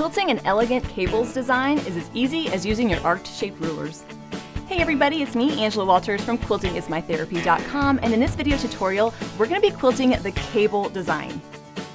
Quilting an elegant cables design is as easy as using your arc-shaped rulers. Hey everybody, it's me, Angela Walters from QuiltingIsMyTherapy.com, and in this video tutorial, we're going to be quilting the cable design.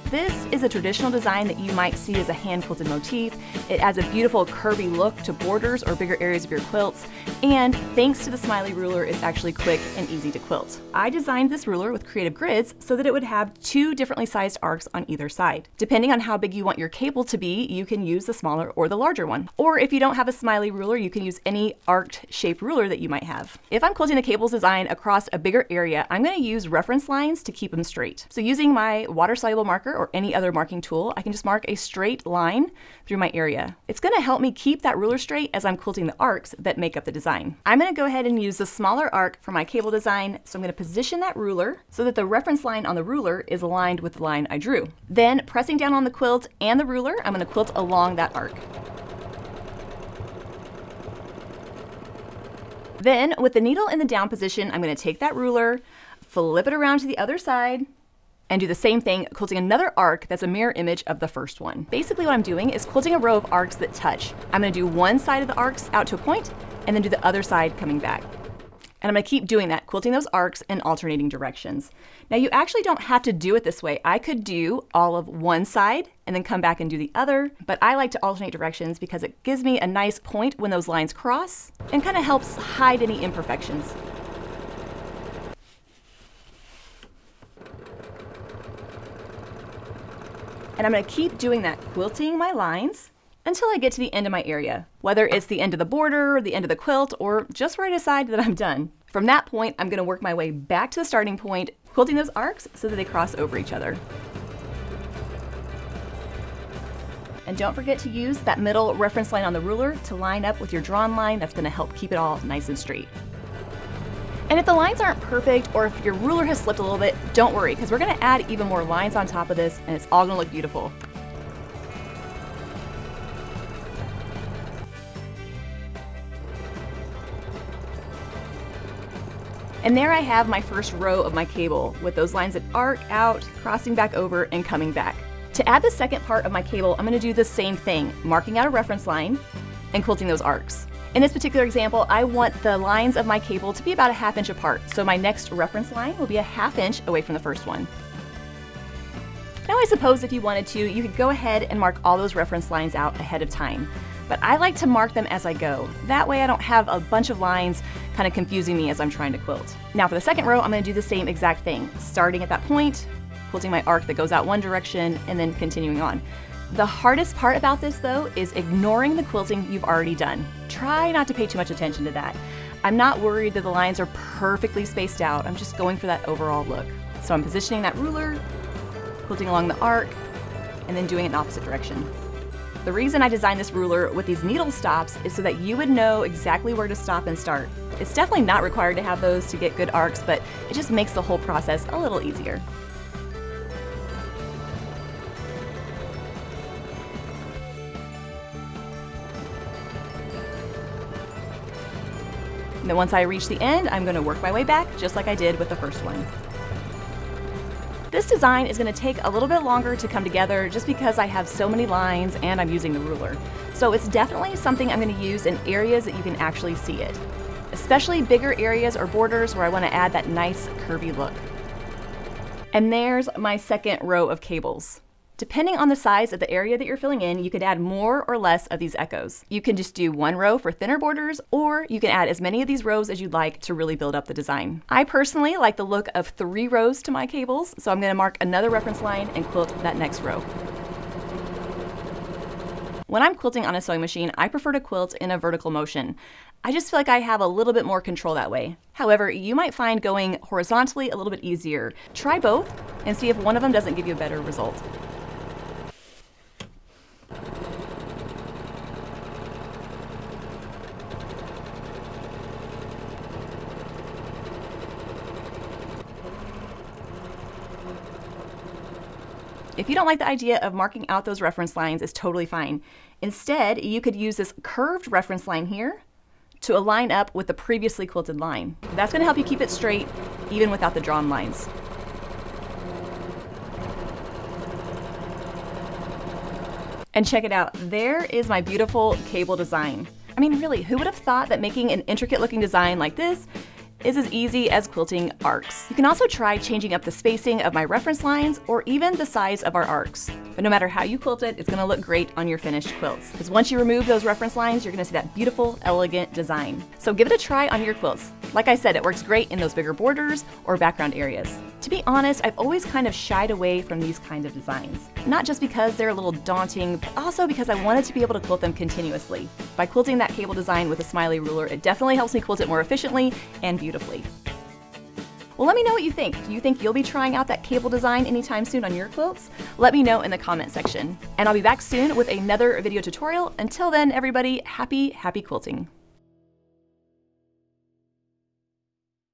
This is a traditional design that you might see as a hand-quilted motif. It adds a beautiful curvy look to borders or bigger areas of your quilts, and thanks to the Smiley ruler, it's actually quick and easy to quilt. I designed this ruler with creative grids so that it would have two differently sized arcs on either side. Depending on how big you want your cable to be, you can use the smaller or the larger one. Or if you don't have a Smiley ruler, you can use any arced shaped ruler that you might have. If I'm quilting the cables design across a bigger area, I'm going to use reference lines to keep them straight. So using my water-soluble marker or any other marking tool, I can just mark a straight line through my area. It's going to help me keep that ruler straight as I'm quilting the arcs that make up the design. I'm going to go ahead and use the smaller arc for my cable design, so I'm going to position that ruler so that the reference line on the ruler is aligned with the line I drew. Then, pressing down on the quilt and the ruler, I'm going to quilt along that arc. Then, with the needle in the down position, I'm going to take that ruler, flip it around to the other side, and do the same thing, quilting another arc that's a mirror image of the first one. Basically what I'm doing is quilting a row of arcs that touch. I'm going to do one side of the arcs out to a point, and then do the other side coming back. And I'm going to keep doing that, quilting those arcs in alternating directions. Now you actually don't have to do it this way. I could do all of one side and then come back and do the other, but I like to alternate directions because it gives me a nice point when those lines cross and kind of helps hide any imperfections. And I'm going to keep doing that, quilting my lines until I get to the end of my area, whether it's the end of the border, the end of the quilt, or just where I decide that I'm done. From that point, I'm going to work my way back to the starting point, quilting those arcs so that they cross over each other. And don't forget to use that middle reference line on the ruler to line up with your drawn line. That's going to help keep it all nice and straight. And if the lines aren't perfect, or if your ruler has slipped a little bit, don't worry, because we're going to add even more lines on top of this, and it's all going to look beautiful. And there I have my first row of my cable, with those lines that arc out, crossing back over, and coming back. To add the second part of my cable, I'm going to do the same thing, marking out a reference line and quilting those arcs. In this particular example, I want the lines of my cable to be about a ½ inch apart, so my next reference line will be a ½ inch away from the first one. Now I suppose if you wanted to, you could go ahead and mark all those reference lines out ahead of time, but I like to mark them as I go. That way I don't have a bunch of lines kind of confusing me as I'm trying to quilt. Now for the second row, I'm going to do the same exact thing, starting at that point, quilting my arc that goes out one direction, and then continuing on. The hardest part about this though is ignoring the quilting you've already done. Try not to pay too much attention to that. I'm not worried that the lines are perfectly spaced out. I'm just going for that overall look. So I'm positioning that ruler, quilting along the arc, and then doing it in opposite direction. The reason I designed this ruler with these needle stops is so that you would know exactly where to stop and start. It's definitely not required to have those to get good arcs, but it just makes the whole process a little easier. And then once I reach the end, I'm going to work my way back just like I did with the first one. This design is going to take a little bit longer to come together just because I have so many lines and I'm using the ruler. So it's definitely something I'm going to use in areas that you can actually see it, especially bigger areas or borders where I want to add that nice curvy look. And there's my second row of cables. Depending on the size of the area that you're filling in, you could add more or less of these echoes. You can just do one row for thinner borders, or you can add as many of these rows as you'd like to really build up the design. I personally like the look of 3 rows to my cables, so I'm going to mark another reference line and quilt that next row. When I'm quilting on a sewing machine, I prefer to quilt in a vertical motion. I just feel like I have a little bit more control that way. However, you might find going horizontally a little bit easier. Try both and see if one of them doesn't give you a better result. If you don't like the idea of marking out those reference lines, it's totally fine. Instead, you could use this curved reference line here to align up with the previously quilted line. That's going to help you keep it straight even without the drawn lines. And check it out, there is my beautiful cable design. I mean, really, who would have thought that making an intricate looking design like this is as easy as quilting arcs. You can also try changing up the spacing of my reference lines or even the size of our arcs. But no matter how you quilt it, it's gonna look great on your finished quilts. Because once you remove those reference lines, you're gonna see that beautiful, elegant design. So give it a try on your quilts. Like I said, it works great in those bigger borders or background areas. To be honest, I've always kind of shied away from these kinds of designs. Not just because they're a little daunting, but also because I wanted to be able to quilt them continuously. By quilting that cable design with a Smiley ruler, it definitely helps me quilt it more efficiently and beautifully. Well, let me know what you think. Do you think you'll be trying out that cable design anytime soon on your quilts? Let me know in the comment section. And I'll be back soon with another video tutorial. Until then, everybody, happy quilting.